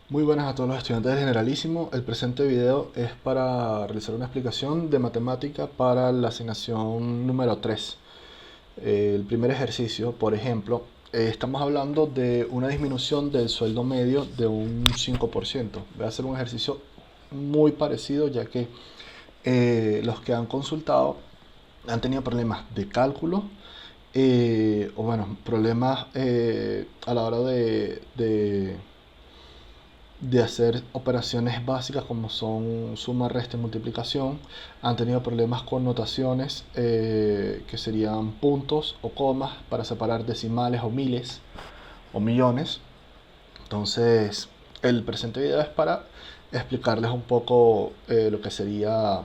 Muy buenas a todos los estudiantes del Generalísimo. El presente video es para realizar una explicación de matemática para la asignación número 3. El primer ejercicio, por ejemplo, estamos hablando de una disminución del sueldo medio de un 5%. Voy a hacer un ejercicio muy parecido, ya que los que han consultado han tenido problemas de cálculo, o bueno, problemas a la hora de hacer operaciones básicas como son suma, resta y multiplicación. Han tenido problemas con notaciones, que serían puntos o comas para separar decimales o miles o millones. Entonces, el presente video es para explicarles un poco lo que sería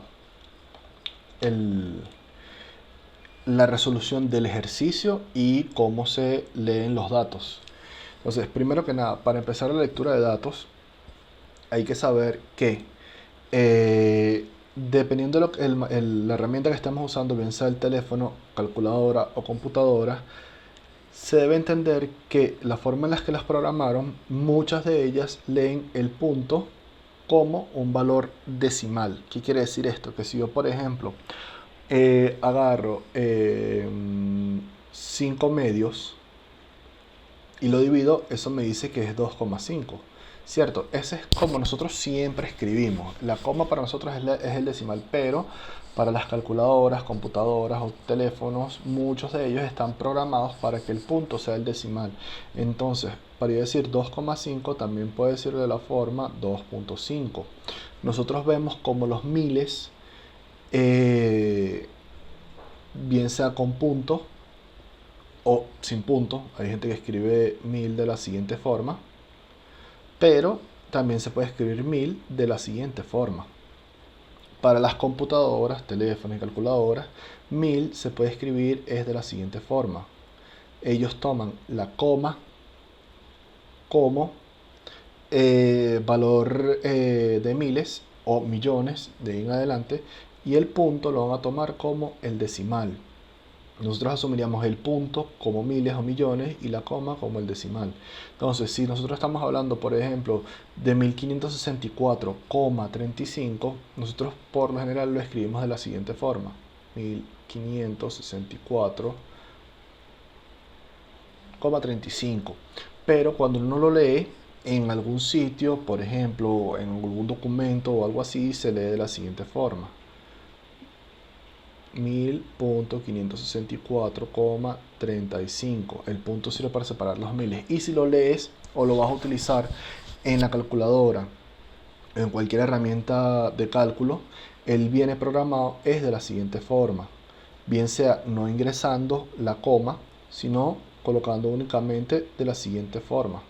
el, la resolución del ejercicio y cómo se leen los datos. Entonces, primero que nada, para empezar la lectura de datos, hay que saber que dependiendo de la herramienta que estemos usando, bien sea el teléfono, calculadora o computadora, se debe entender que la forma en la que las programaron, muchas de ellas leen el punto como un valor decimal. ¿Qué quiere decir esto? Que si yo, por ejemplo, agarro 5 medios y lo divido, eso me dice que es 2,5. ¿Cierto? Ese es como nosotros siempre escribimos. La coma para nosotros es el decimal, pero para las calculadoras, computadoras o teléfonos, muchos de ellos están programados para que el punto sea el decimal. Entonces, para decir 2,5 también puede decir de la forma 2,5. Nosotros vemos como los miles, bien sea con punto o sin punto. Hay gente que escribe 1000 de la siguiente forma, pero también se puede escribir 1000 de la siguiente forma. Para las computadoras, teléfonos y calculadoras, 1000 se puede escribir es de la siguiente forma. Ellos toman la coma como valor de miles o millones de ahí en adelante, y el punto lo van a tomar como el decimal. Nosotros asumiríamos el punto como miles o millones y la coma como el decimal. Entonces, si nosotros estamos hablando, por ejemplo, de 1564,35, nosotros por lo general lo escribimos de la siguiente forma: 1564,35. Pero cuando uno lo lee en algún sitio, por ejemplo, en algún documento o algo así, se lee de la siguiente forma: 1000.564,35. El punto sirve para separar los miles. Y si lo lees o lo vas a utilizar en la calculadora, en cualquier herramienta de cálculo, él viene programado es de la siguiente forma: bien sea no ingresando la coma, sino colocando únicamente de la siguiente forma,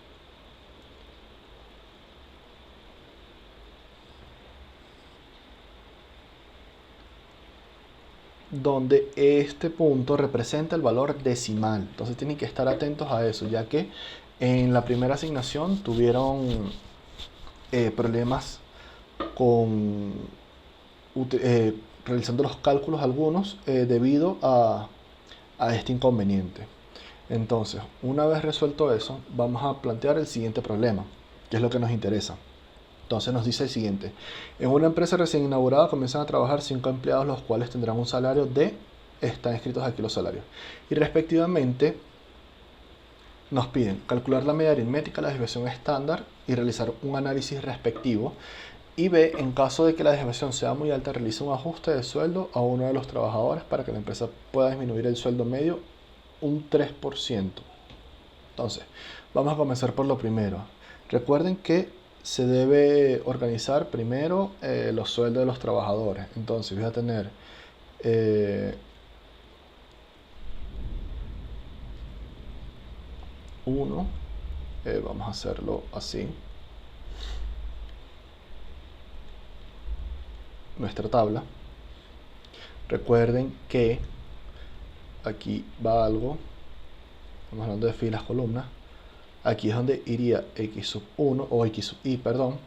donde este punto representa el valor decimal. Entonces tienen que estar atentos a eso, ya que en la primera asignación tuvieron problemas con realizando los cálculos algunos, debido a este inconveniente. Entonces, una vez resuelto eso, vamos a plantear el siguiente problema, que es lo que nos interesa. Entonces nos dice el siguiente: en una empresa recién inaugurada comienzan a trabajar 5 empleados, los cuales tendrán un salario de, están escritos aquí los salarios, y respectivamente nos piden calcular la media aritmética, la desviación estándar y realizar un análisis respectivo. Y B, en caso de que la desviación sea muy alta, realiza un ajuste de sueldo a uno de los trabajadores para que la empresa pueda disminuir el sueldo medio un 3%. Entonces, vamos a comenzar por lo primero. Recuerden que se debe organizar primero los sueldos de los trabajadores. Entonces, voy a tener 1, vamos a hacerlo así, nuestra tabla. Recuerden que aquí va algo, estamos hablando de filas, columnas. Aquí es donde iría x sub 1 o x sub i, perdón.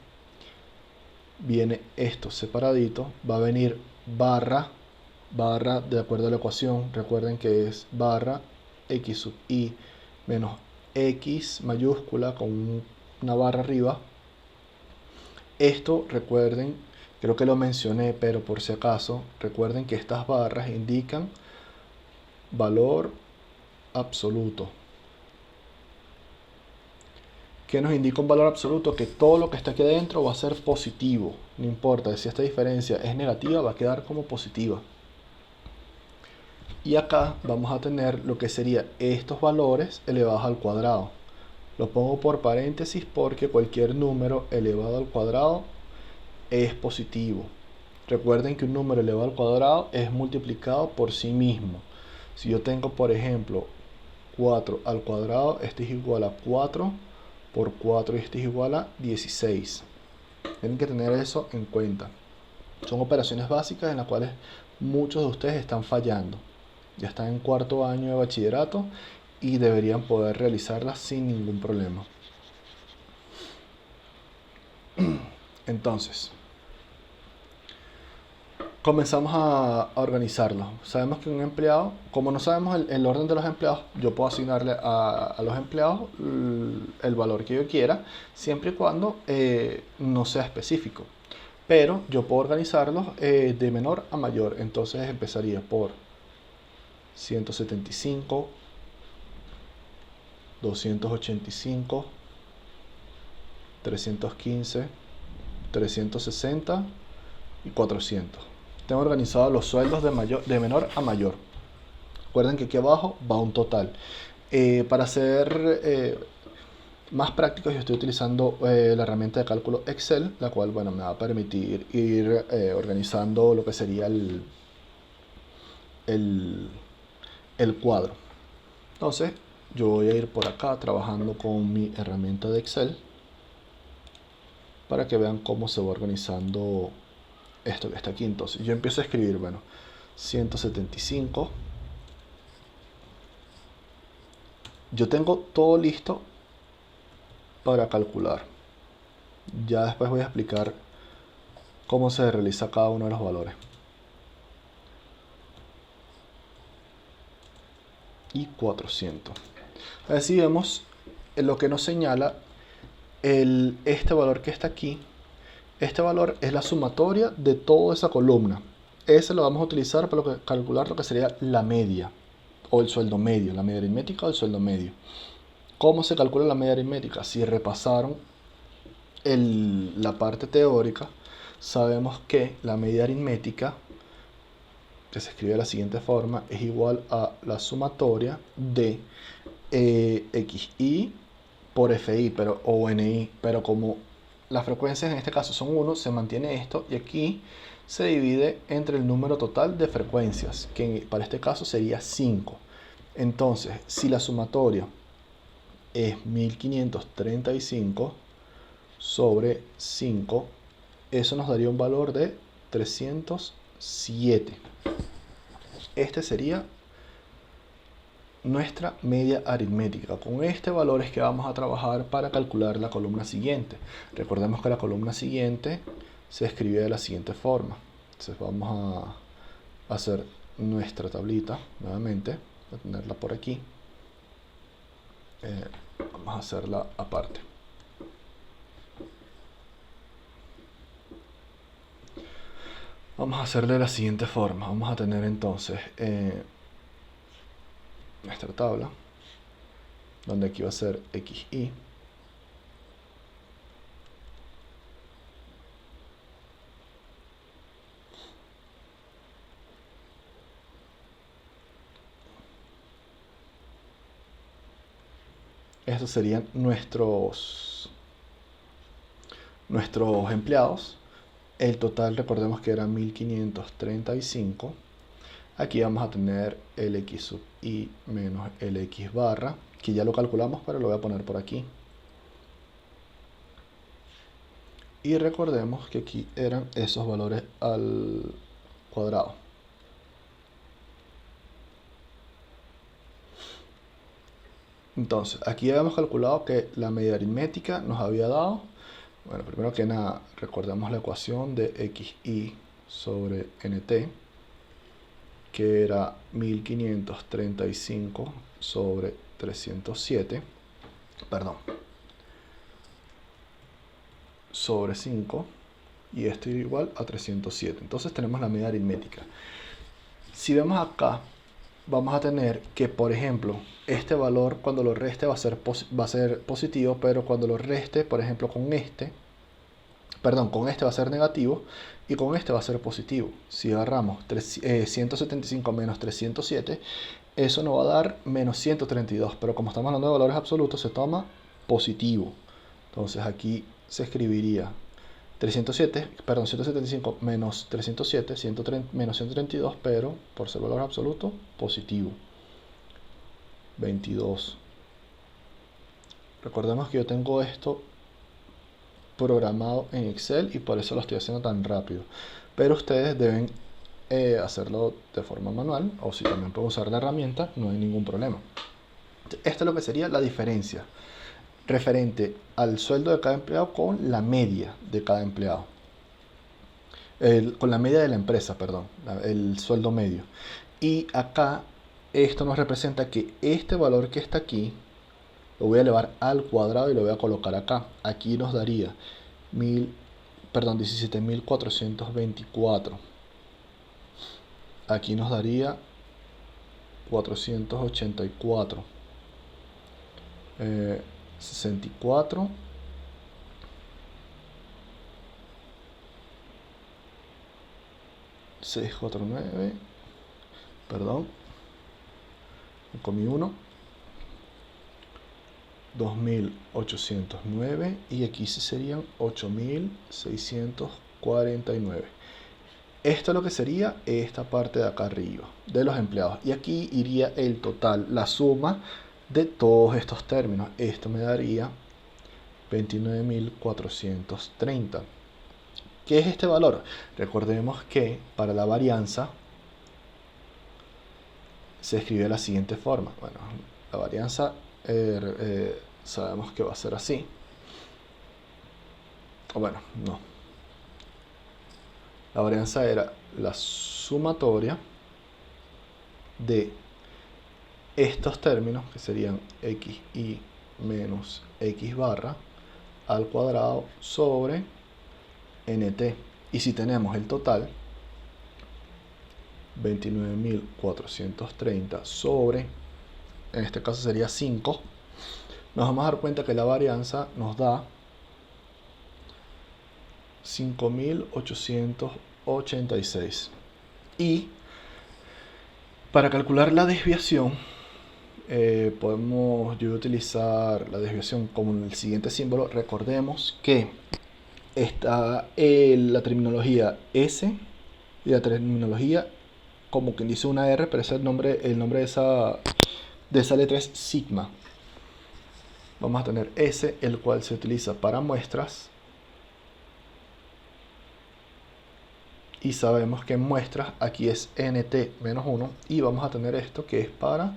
Viene esto separadito, va a venir barra, barra de acuerdo a la ecuación. Recuerden que es barra x sub i menos x mayúscula con una barra arriba, Esto recuerden, creo que lo mencioné, pero por si acaso, recuerden que estas barras indican valor absoluto. ¿Qué nos indica un valor absoluto? Que todo lo que está aquí adentro va a ser positivo. No importa si esta diferencia es negativa, va a quedar como positiva. Y acá vamos a tener lo que sería estos valores elevados al cuadrado. Lo pongo por paréntesis porque cualquier número elevado al cuadrado es positivo. Recuerden que un número elevado al cuadrado es multiplicado por sí mismo. Si yo tengo, por ejemplo, 4 al cuadrado, este es igual a 4 por 4 y este es igual a 16. Tienen que tener eso en cuenta. Son operaciones básicas en las cuales muchos de ustedes están fallando. Ya están en cuarto año de bachillerato y deberían poder realizarlas sin ningún problema. Entonces, comenzamos a organizarlo. Sabemos que un empleado, como no sabemos el orden de los empleados, yo puedo asignarle a los empleados el valor que yo quiera, siempre y cuando no sea específico. Pero yo puedo organizarlos de menor a mayor. Entonces empezaría por 175, 285, 315, 360 y 400. Tengo organizado los sueldos de menor a mayor. Recuerden que aquí abajo va un total. Para ser más prácticos, yo estoy utilizando la herramienta de cálculo Excel, la cual, bueno, me va a permitir ir organizando lo que sería el cuadro. Entonces, yo voy a ir por acá trabajando con mi herramienta de Excel para que vean cómo se va organizando esto que está aquí. Entonces, yo empiezo a escribir, bueno, 175. Yo tengo todo listo para calcular. Ya después voy a explicar cómo se realiza cada uno de los valores. Y 400. Así vemos lo que nos señala este valor que está aquí. Este valor es la sumatoria de toda esa columna. Ese lo vamos a utilizar para calcular lo que sería la media o el sueldo medio, la media aritmética o el sueldo medio. ¿Cómo se calcula la media aritmética? Si repasaron la parte teórica, sabemos que la media aritmética, que se escribe de la siguiente forma, es igual a la sumatoria de xi por fi o ni, pero como las frecuencias en este caso son 1, se mantiene esto y aquí se divide entre el número total de frecuencias, que para este caso sería 5. Entonces, si la sumatoria es 1535 sobre 5, eso nos daría un valor de 307. Este sería nuestra media aritmética. Con este valor es que vamos a trabajar para calcular la columna siguiente. Recordemos que la columna siguiente se escribe de la siguiente forma. Entonces vamos a hacer nuestra tablita nuevamente, a tenerla por aquí. Vamos a hacerla aparte. Vamos a hacerle de la siguiente forma. Vamos a tener entonces nuestra tabla, donde aquí va a ser xi. Estos serían nuestros empleados. El total, recordemos que era 1535. Aquí vamos a tener el x sub i menos el x barra, que ya lo calculamos, pero lo voy a poner por aquí. Y recordemos que aquí eran esos valores al cuadrado. Entonces, aquí habíamos calculado que la media aritmética nos había dado, bueno, primero que nada, recordemos la ecuación de xi sobre nt, que era 1535 sobre 307, perdón, sobre 5 y esto igual a 307. Entonces tenemos la medida aritmética. Si vemos acá, vamos a tener que, por ejemplo, este valor cuando lo reste va a ser positivo, pero cuando lo reste, por ejemplo, con este va a ser negativo y con este va a ser positivo. Si agarramos 175 menos 307, eso nos va a dar menos 132, pero como estamos hablando de valores absolutos, se toma positivo. Entonces aquí se escribiría 175 menos 307, menos 132, pero por ser valor absoluto, positivo. 22. Recordemos que yo tengo esto programado en Excel y por eso lo estoy haciendo tan rápido. Pero ustedes deben hacerlo de forma manual, o si también pueden usar la herramienta, no hay ningún problema. Esto es lo que sería la diferencia referente al sueldo de cada empleado con la media de cada empleado. Con la media de la empresa, perdón, el sueldo medio. Y acá esto nos representa que este valor que está aquí lo voy a elevar al cuadrado y lo voy a colocar acá. Aquí nos daría 17.424. Aquí nos daría 484. 64. 649. Perdón. Me comí uno. 2.809 y aquí serían 8.649. Esto es lo que sería esta parte de acá arriba de los empleados, y aquí iría el total, la suma de todos estos términos. Esto me daría 29.430. ¿Qué es este valor? Recordemos que para la varianza se escribe de la siguiente forma. Bueno, la varianza sabemos que va a ser así. O bueno, no. La varianza era la sumatoria de estos términos, que serían xi menos x barra al cuadrado sobre nt. Y si tenemos el total, 29.430 sobre, en este caso sería 5, nos vamos a dar cuenta que la varianza nos da 5.886. Y para calcular la desviación, yo voy a utilizar la desviación como el siguiente símbolo. Recordemos que está la terminología S y la terminología, como quien dice una R, pero ese es el nombre de esa letra es sigma. Vamos a tener S, el cual se utiliza para muestras, y sabemos que en muestras aquí es nt-1, y vamos a tener esto que es para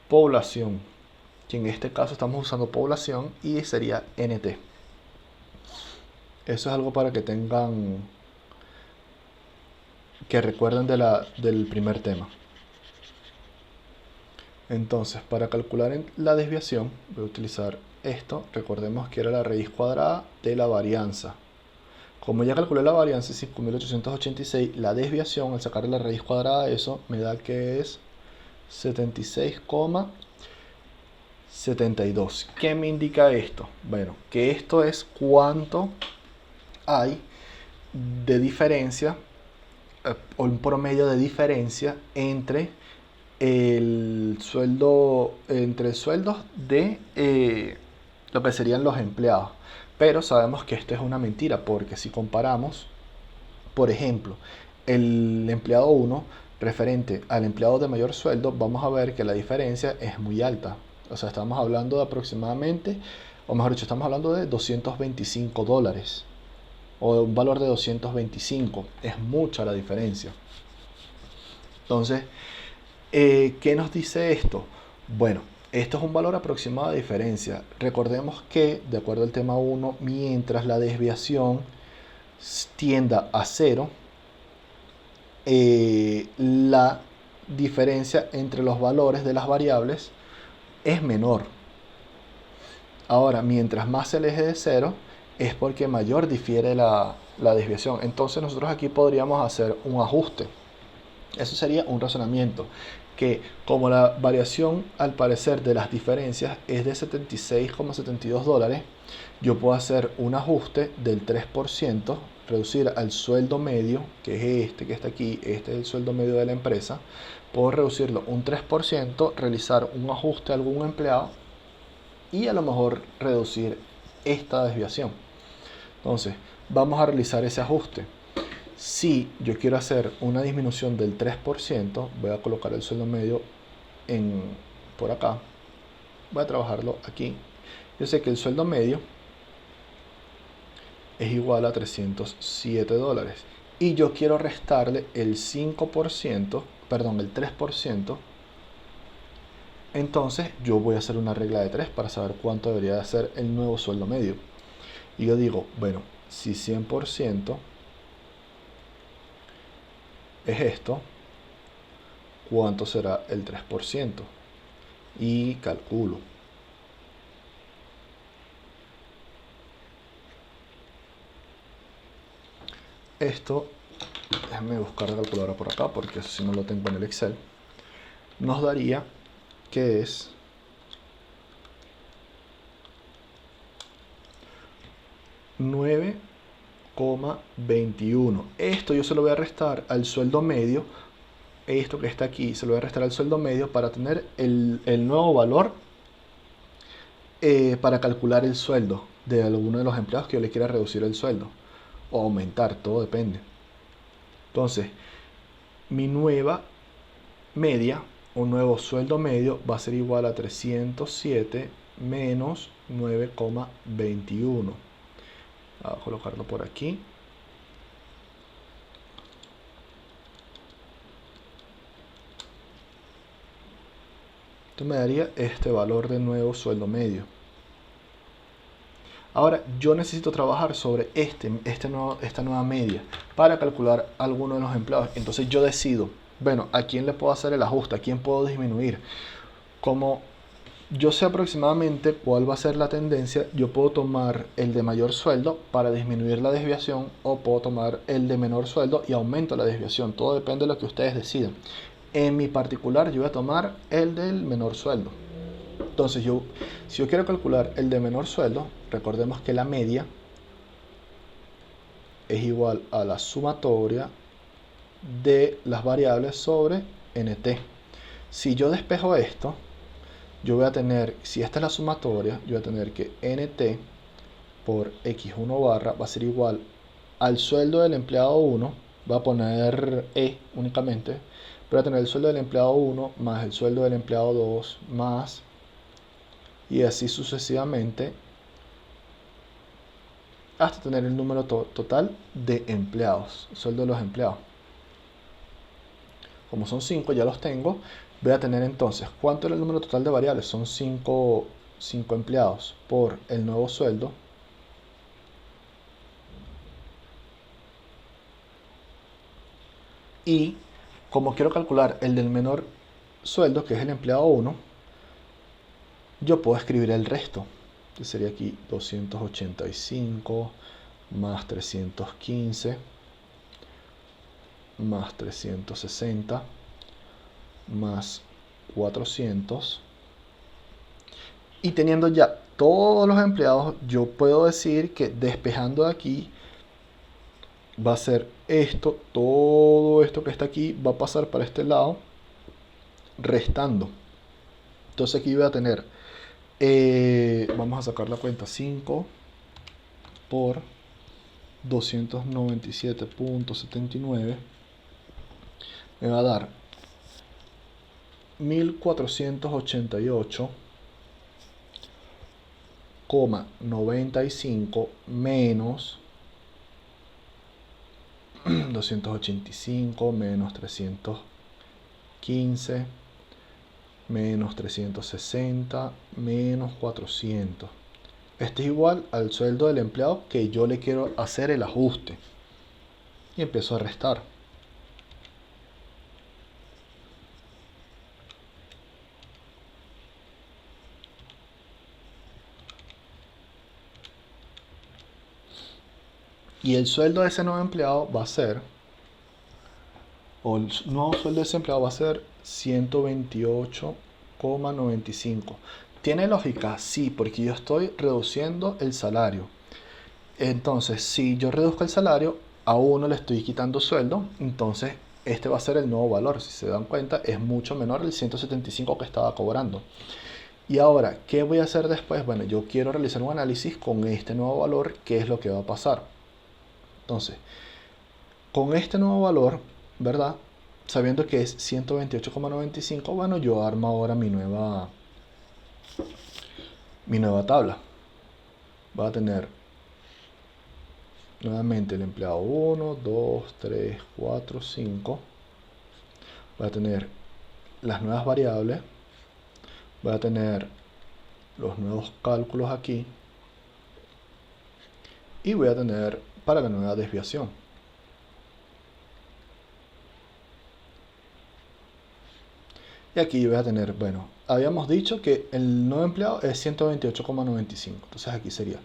población, que en este caso estamos usando población y sería nt. Eso es algo para que recuerden del primer tema. Entonces, para calcular la desviación voy a utilizar esto. Recordemos que era la raíz cuadrada de la varianza. Como ya calculé la varianza 5.886, la desviación al sacar la raíz cuadrada de eso me da que es 76,72. ¿Qué me indica esto? Bueno, que esto es cuánto hay de diferencia, o un promedio de diferencia entre el sueldo, entre sueldos de lo que serían los empleados. Pero sabemos que esto es una mentira, porque si comparamos, por ejemplo, el empleado 1 referente al empleado de mayor sueldo, vamos a ver que la diferencia es muy alta. O sea, estamos hablando de aproximadamente, o mejor dicho, estamos hablando de $225, o de un valor de 225. Es mucha la diferencia. Entonces, ¿qué nos dice esto? Bueno, esto es un valor aproximado de diferencia. Recordemos que, de acuerdo al tema 1, mientras la desviación tienda a 0, la diferencia entre los valores de las variables es menor. Ahora, mientras más se aleje de cero, es porque mayor difiere la desviación. Entonces nosotros aquí podríamos hacer un ajuste. Eso sería un razonamiento, que como la variación al parecer de las diferencias es de 76,72 dólares, yo puedo hacer un ajuste del 3%, reducir al sueldo medio, que es este que está aquí, este es el sueldo medio de la empresa, puedo reducirlo un 3%, realizar un ajuste a algún empleado y a lo mejor reducir esta desviación. Entonces, vamos a realizar ese ajuste. Si yo quiero hacer una disminución del 3%, voy a colocar el sueldo medio por acá. Voy a trabajarlo aquí. Yo sé que el sueldo medio es igual a 307 dólares. Y yo quiero restarle el 5%, perdón, el 3%. Entonces yo voy a hacer una regla de 3 para saber cuánto debería de ser el nuevo sueldo medio. Y yo digo, bueno, si 100% es esto, ¿cuánto será el 3%? Y calculo. Esto, déjame buscar la calculadora por acá porque eso sí no lo tengo en el Excel. Nos daría que es 9,21. Esto yo se lo voy a restar al sueldo medio. Esto que está aquí se lo voy a restar al sueldo medio para tener el nuevo valor para calcular el sueldo de alguno de los empleados que yo le quiera reducir el sueldo o aumentar, todo depende. Entonces, mi nueva media o nuevo sueldo medio va a ser igual a 307 menos 9,21. Voy a colocarlo por aquí. Esto me daría este valor de nuevo sueldo medio. Ahora yo necesito trabajar sobre esta nueva media para calcular alguno de los empleados. Entonces yo decido, bueno, ¿a quién le puedo hacer el ajuste? ¿A quién puedo disminuir? Como yo sé aproximadamente cuál va a ser la tendencia, yo puedo tomar el de mayor sueldo para disminuir la desviación o puedo tomar el de menor sueldo y aumento la desviación. Todo depende de lo que ustedes decidan. En mi particular yo voy a tomar el del menor sueldo. Entonces si yo quiero calcular el de menor sueldo, recordemos que la media es igual a la sumatoria de las variables sobre nt. Si yo despejo esto, yo voy a tener, si esta es la sumatoria, yo voy a tener que nt por x1 barra va a ser igual al sueldo del empleado 1, voy a poner únicamente, voy a tener el sueldo del empleado 1 más el sueldo del empleado 2 más, y así sucesivamente hasta tener el número total de empleados, el sueldo de los empleados. Como son 5, ya los tengo. Voy a tener entonces, ¿cuánto era el número total de variables? Son 5 empleados por el nuevo sueldo. Y como quiero calcular el del menor sueldo, que es el empleado 1, yo puedo escribir el resto. Que sería aquí 285 más 315 más 360 más 400. Y teniendo ya todos los empleados, yo puedo decir que despejando de aquí va a ser esto, todo esto que está aquí va a pasar para este lado, restando. Entonces aquí voy a tener, vamos a sacar la cuenta, 5 por 297.79 me va a dar 1488,95 menos 285 menos 315 menos 360 menos 400. Este es igual al sueldo del empleado que yo le quiero hacer el ajuste. Y empiezo a restar. Y el sueldo de ese nuevo empleado va a ser, o el nuevo sueldo de ese empleado va a ser 128,95. ¿Tiene lógica? Sí, porque yo estoy reduciendo el salario. Entonces, si yo reduzco el salario, a uno le estoy quitando sueldo, entonces este va a ser el nuevo valor. Si se dan cuenta, es mucho menor el 175 que estaba cobrando. Y ahora, ¿qué voy a hacer después? Bueno, yo quiero realizar un análisis con este nuevo valor, qué es lo que va a pasar. Entonces, con este nuevo valor, ¿verdad? Sabiendo que es 128,95, bueno, yo armo ahora mi nueva tabla. Va a tener nuevamente el empleado 1, 2, 3, 4, 5. Voy a tener las nuevas variables. Voy a tener los nuevos cálculos aquí. Y voy a tener para la nueva desviación. Y aquí voy a tener, bueno, habíamos dicho que el nuevo empleado es 128,95. Entonces aquí sería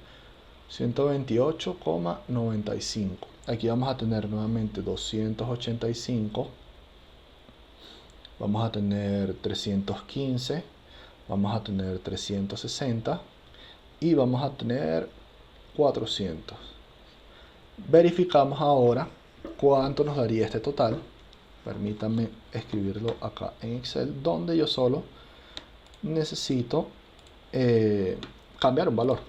128,95. Aquí vamos a tener nuevamente 285. Vamos a tener 315. Vamos a tener 360. Y vamos a tener 400. Verificamos ahora cuánto nos daría este total. Permítanme escribirlo acá en Excel, donde yo solo necesito cambiar un valor.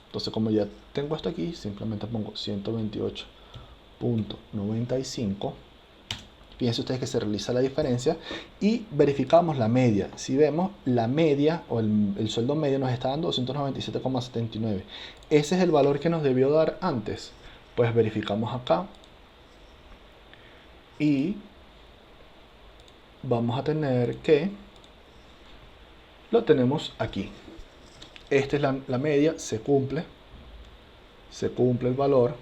Entonces, como ya tengo esto aquí, simplemente pongo 128,95. Fíjense ustedes que se realiza la diferencia y verificamos la media. Si vemos la media o el sueldo medio nos está dando 297,79. Ese es el valor que nos debió dar antes. Pues verificamos acá y vamos a tener que lo tenemos aquí. Esta es la media, se cumple el valor.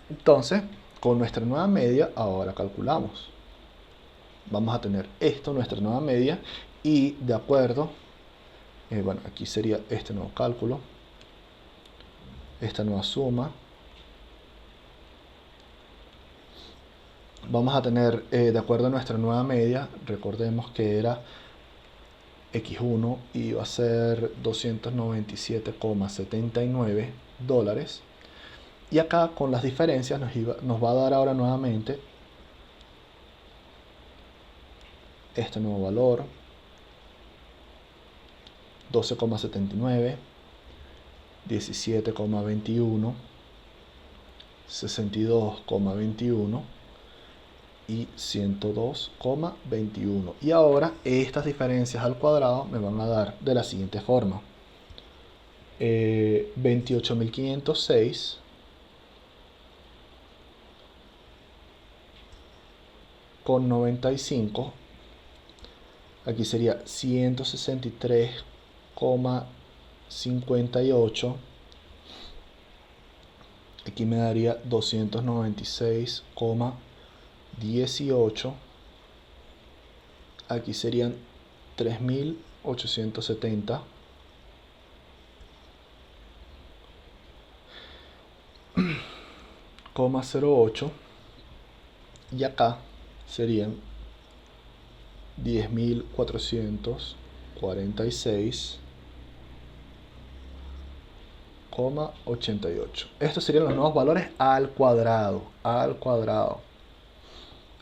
Entonces, con nuestra nueva media, ahora calculamos. Vamos a tener esto, nuestra nueva media, y de acuerdo, bueno, aquí sería este nuevo cálculo, esta nueva suma. Vamos a tener, de acuerdo a nuestra nueva media, recordemos que era X1 y va a ser 297,79 dólares. Y acá con las diferencias nos va a dar ahora nuevamente este nuevo valor, 12,79, 17,21, 62,21 y 102,21. Y ahora estas diferencias al cuadrado me van a dar de la siguiente forma: 28.506 con 95. Aquí sería 163,58. Aquí me daría 296,18. Aquí serían 3.870,08. Y acá serían 10.446,88. Estos serían los nuevos valores al cuadrado.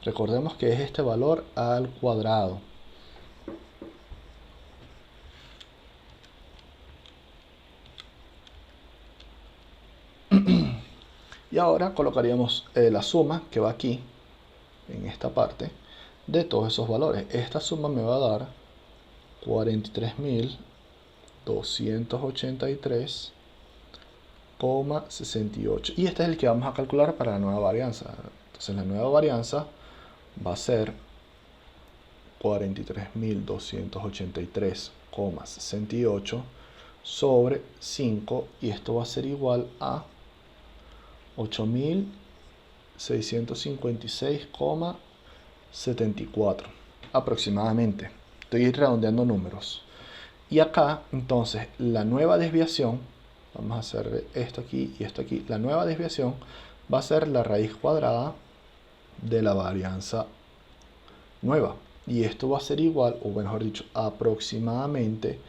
Recordemos que es este valor al cuadrado. Y ahora colocaríamos la suma que va aquí, en esta parte, de todos esos valores. Esta suma me va a dar 43.283,68. Y este es el que vamos a calcular para la nueva varianza. Entonces la nueva varianza va a ser 43.283,68 sobre 5, y esto va a ser igual a 8.656,74 aproximadamente. Estoy redondeando números. Y acá, entonces, la nueva desviación vamos a hacer esto aquí y esto aquí. La nueva desviación va a ser la raíz cuadrada de la varianza nueva. Y esto va a ser igual, o mejor dicho, aproximadamente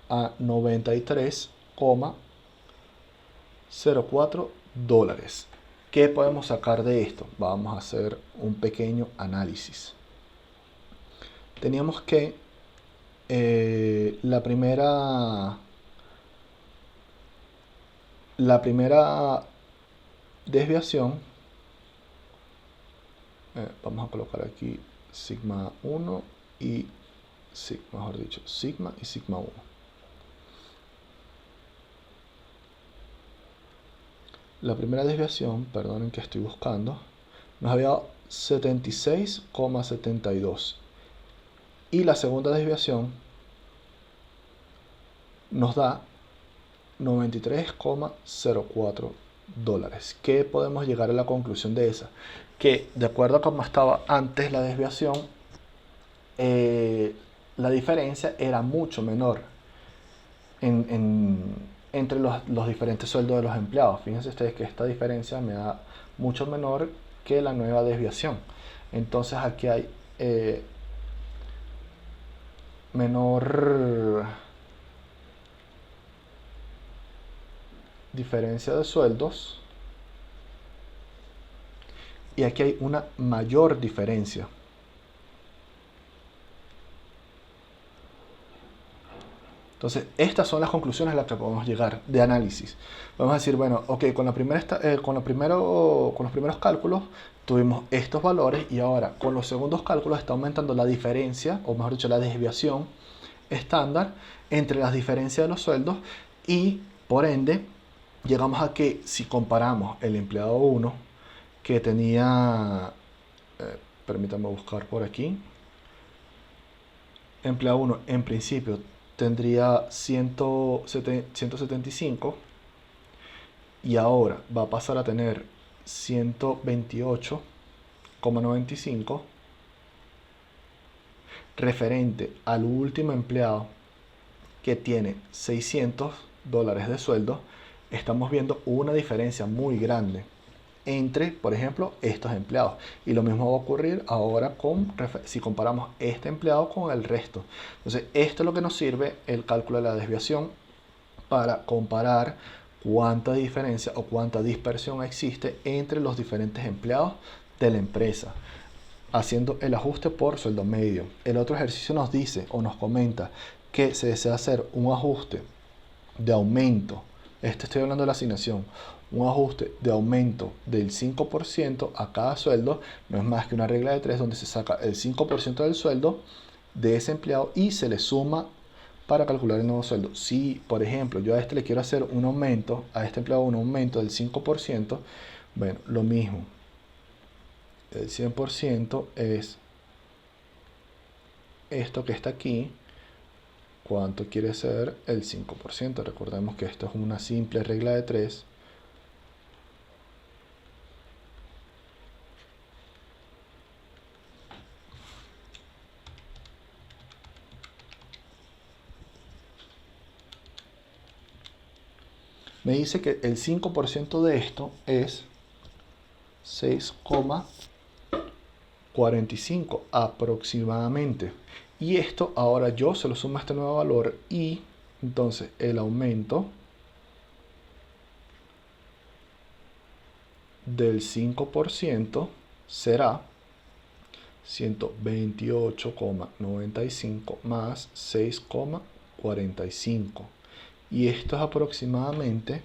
a 93,04 dólares. ¿Qué podemos sacar de esto? Vamos a hacer un pequeño análisis. Teníamos que la primera desviación, vamos a colocar aquí sigma 1 y mejor dicho, sigma y sigma 1. La primera desviación, perdonen que estoy buscando, nos había dado 76,72 y la segunda desviación nos da 93,04 dólares. ¿Qué podemos llegar a la conclusión de esa? Que de acuerdo a cómo estaba antes la desviación, la diferencia era mucho menor entre los diferentes sueldos de los empleados. Fíjense ustedes que esta diferencia me da mucho menor que la nueva desviación. Entonces aquí hay menor diferencia de sueldos y aquí hay una mayor diferencia. Entonces, estas son las conclusiones a las que podemos llegar de análisis. Vamos a decir, bueno, ok, con los primeros cálculos tuvimos estos valores y ahora con los segundos cálculos está aumentando la diferencia, o mejor dicho, la desviación estándar entre las diferencias de los sueldos y por ende llegamos a que si comparamos el empleado 1 que tenía, permítanme buscar por aquí, empleado 1 en principio tendría 175 y ahora va a pasar a tener 128,95 referente al último empleado que tiene 600 dólares de sueldo. Estamos viendo una diferencia muy grande entre, por ejemplo, estos empleados. Y lo mismo va a ocurrir ahora si comparamos este empleado con el resto. Entonces, esto es lo que nos sirve el cálculo de la desviación para comparar cuánta diferencia o cuánta dispersión existe entre los diferentes empleados de la empresa, haciendo el ajuste por sueldo medio. El otro ejercicio nos dice o nos comenta que se desea hacer un ajuste de aumento. Estoy hablando de la asignación. Un ajuste de aumento del 5% a cada sueldo no es más que una regla de 3 donde se saca el 5% del sueldo de ese empleado y se le suma para calcular el nuevo sueldo. Si, por ejemplo, yo a este le quiero hacer un aumento, a este empleado un aumento del 5%, bueno, lo mismo. El 100% es esto que está aquí. ¿Cuánto quiere ser el 5%? Recordemos que esto es una simple regla de 3. Me dice que el 5% de esto es 6,45 aproximadamente. Y esto ahora yo se lo sumo a este nuevo valor y entonces el aumento del 5% será 128,95 más 6,45. Y esto es aproximadamente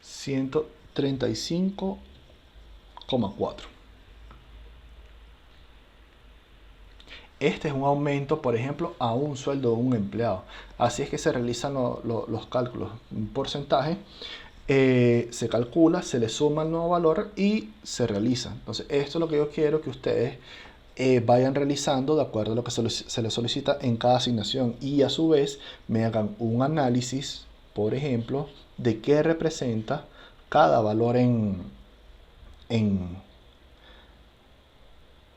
135,4. Este es un aumento, por ejemplo, a un sueldo de un empleado. Así es que se realizan los cálculos. Un porcentaje se calcula, se le suma el nuevo valor y se realiza. Entonces, esto es lo que yo quiero que ustedes vayan realizando de acuerdo a lo que se les solicita en cada asignación y a su vez me hagan un análisis, por ejemplo, de qué representa cada valor en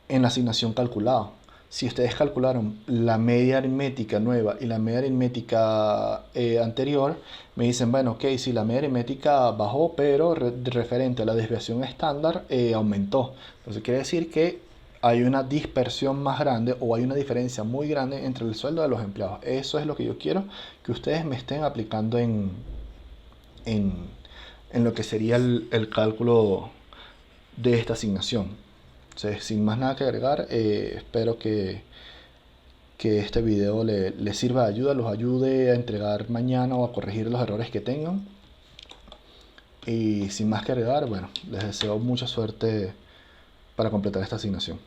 la asignación calculada. si ustedes calcularon la media aritmética nueva y la media aritmética anterior, me dicen, bueno, ok, si la media aritmética bajó, pero referente a la desviación estándar aumentó. Entonces quiere decir que hay una dispersión más grande o hay una diferencia muy grande entre el sueldo de los empleados. Eso es lo que yo quiero que ustedes me estén aplicando en, en lo que sería el cálculo de esta asignación. Entonces, sin más nada que agregar, espero que este video les sirva de ayuda, los ayude a entregar mañana o a corregir los errores que tengan. Y sin más que agregar, bueno, les deseo mucha suerte para completar esta asignación.